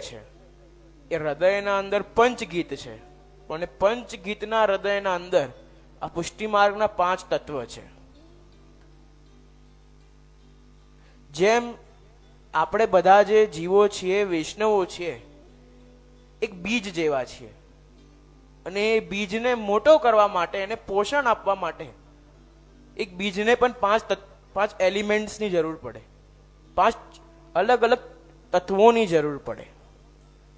છે એ હૃદયના અંદર પંચગીત છે, પણ પંચગીતના હૃદયના અંદર આ પુષ્ટિ માર્ગના 5 તત્વ છે. જેમ આપણે બધા જે જીવો છીએ, વૈષ્ણવો છીએ, એક બીજ જેવા છીએ, અને એ બીજને મોટો કરવા માટે, એને પોષણ આપવા માટે એક બીજને પણ 5 એલિમેન્ટ્સની જરૂર પડે, 5 અલગ અલગ તત્વોની જરૂર પડે.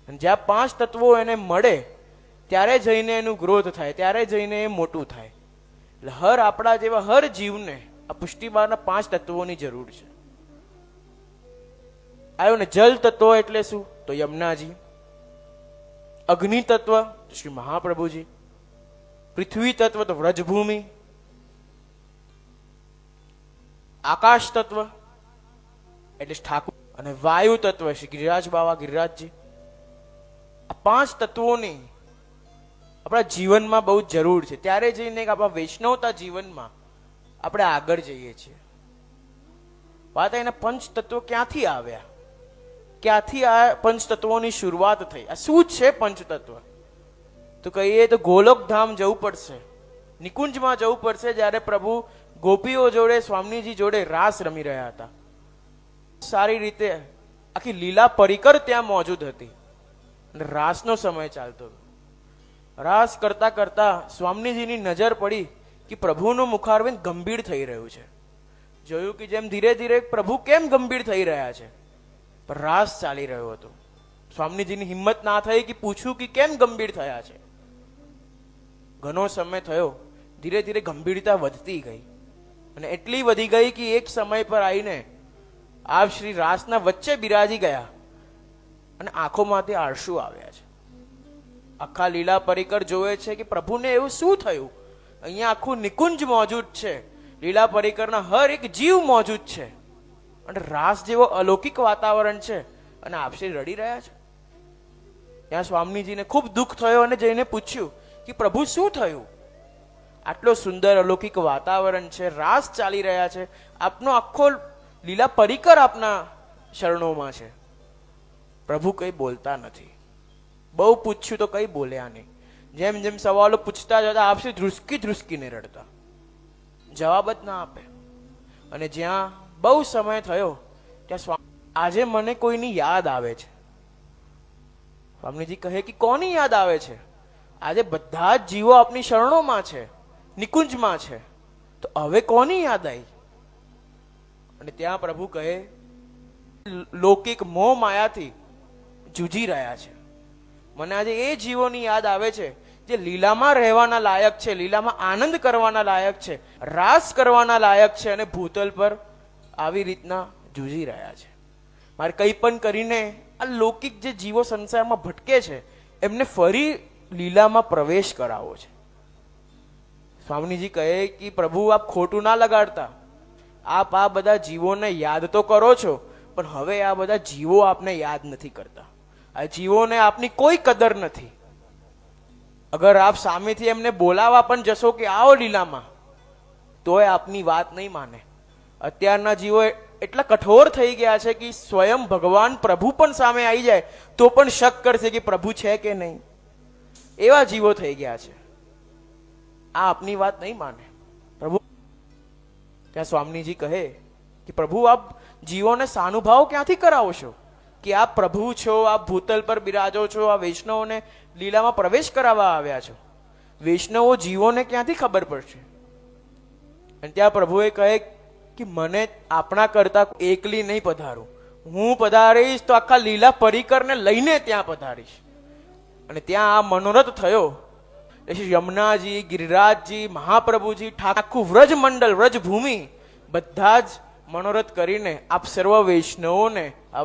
અને જ્યાં 5 તત્વો એને મળે ત્યારે જઈને એનું ગ્રોથ થાય, ત્યારે જઈને એ મોટું થાય. એટલે આપણા જેવા હર જીવને આ પુષ્ટિમાર્ગના 5 તત્વોની જરૂર છે. આવ્યો ને જલ તત્વ એટલે શું? તો યમુનાજી. અગ્નિ તત્વ તો શ્રી મહાપ્રભુજી. પૃથ્વી તત્વ તો વ્રજભૂમિ. આકાશ તત્વ એટલે ઠાકુર. અને વાયુ તત્વ શ્રી ગિરિરાજ બાવા ગિરિરાજજી. આ 5 તત્વોની આપણા જીવનમાં બહુ જરૂર છે. ત્યારે જઈને આપણા વૈષ્ણવતા જીવનમાં આપણે આગળ જઈએ છીએ. વાત એના 5 તત્વો ક્યાંથી આવ્યા, ક્યાંથી આ 5 તત્વોની શરૂઆત થઈ? આ શું છે 5 તત્વ? તો કહીએ તો ગોલોકધામ જવું પડશે, નિકુંજમાં જવું પડશે, જ્યારે પ્રભુ ગોપીઓ જોડે, સ્વામીજી જોડે રાસ રમી રહ્યા હતા. સારી રીતે આખી લીલા પરિકર ત્યાં મોજૂદ હતી અને રાસનો સમય ચાલતો હતો. રાસ કરતા કરતા સ્વામીજીની નજર પડી કે પ્રભુનું મુખારવિંદ ગંભીર થઈ રહ્યું છે. જોયું કે જેમ ધીરે ધીરે પ્રભુ કેમ ગંભીર થઈ રહ્યા છે, પણ રાસ ચાલી રહ્યો હતો. સ્વામીજીની હિંમત ના થઈ કે પૂછ્યું કે કેમ ગંભીર થયા છે. ઘણો સમય થયો, ધીરે ધીરે ગંભીરતા વધતી ગઈ, અને એટલી વધી ગઈ કે એક સમય પર આવીને આપ શ્રી રાસના વચ્ચે બિરાજી ગયા અને આંખોમાંથી આંસુ આવ્યા છે. આખા લીલા પરિકર જોવે છે કે પ્રભુને એવું શું થયું. અહીંયા આખું નિકુંજ મોજૂદ છે, લીલા પરિકરના હર એક જીવ મોજૂદ છે, અને રાસ જેવો અલૌકિક વાતાવરણ છે, અને આપશે રડી રહ્યા છે. ત્યાં સ્વામીજીને ખૂબ દુઃખ થયો અને જઈને પૂછ્યું કે પ્રભુ શું થયું? આટલો સુંદર અલૌકિક વાતાવરણ છે, રાસ ચાલી રહ્યા છે, આપનો આખો લીલા પરિકર આપના શરણોમાં છે. પ્રભુ કઈ બોલતા નથી. બહુ પૂછ્યું તો કઈ બોલ્યા નહીં. જેમ જેમ સવાલો પૂછતા જતા આપશે ધ્રુસકી ધ્રુસકીને રડતા, જવાબ જ ના આપે. અને જ્યાં બહુ સમય થયો ત્યાં આજે મને કોઈની યાદ આવે છે. સ્વામીજી કહે કે કોની યાદ આવે છે? આજે બધા જ જીવો આપની શરણોમાં છે, નિકુંજમાં છે, તો હવે કોની યાદ આવી? અને ત્યાં પ્રભુ કહે લૌકિક મોહ માયાથી જૂજી રહ્યા છે. મને આજે એ જીવોની યાદ આવે છે જે લીલામાં રહેવાના લાયક છે, લીલામાં આનંદ કરવાના લાયક છે, રાસ કરવાના લાયક છે, અને ભૂતલ પર આવી રીતના જૂજી રહ્યા છે. મારે કંઈ પણ કરીને આ લૌકિક જે જીવો સંસારમાં ભટકે છે એમને ફરી લીલામાં પ્રવેશ કરાવવો છે. સ્વામીજી કહે કે પ્રભુ આપ ખોટું ના લગાડતા, આપ આ બધા જીવોને યાદ તો કરો છો, પણ હવે આ બધા જીવો આપને યાદ નથી કરતા. આ જીવોને આપની કોઈ કદર નથી. અગર આપ સામેથી એમને બોલાવા પણ જશો કે આવો લીલામાં, તોય આપની વાત નહીં માને. અત્યારના જીવો એટલા કઠોર થઈ ગયા છે કે સ્વયં ભગવાન પ્રભુ પણ સામે આવી જાય તો પણ શક કરશે કે પ્રભુ છે કે નહીં. એવા જીવો થઈ ગયા છે. આ આપની વાત નહીં માને પ્રભુ. ત્યાં સ્વામીજી કહે કે પ્રભુ આપ જીવોને સાનુભાવ ક્યાંથી કરાવશો કે આપ પ્રભુ છો, આપ ભૂતલ પર બિરાજો છો, આ વૈષ્ણવોને લીલામાં પ્રવેશ કરાવવા આવ્યા છો. વૈષ્ણવો જીવોને ક્યાંથી ખબર પડશે? અને ત્યાં પ્રભુએ કહે કે મને આપણા કરતા એકલી નહીં પધારું, હું પધારીશ તો આખા લીલા પરિકરને લઈને ત્યાં પધારીશ. અને ત્યાં આ મનોરથ થયો. શ્રી યમુનાજી, ગિરિરાજજી, મહાપ્રભુજી, આખું વ્રજ મંડળ, વ્રજભૂમિ બધા જ મનોરથ કરીને આપ સર્વ વૈષ્ણવોને આ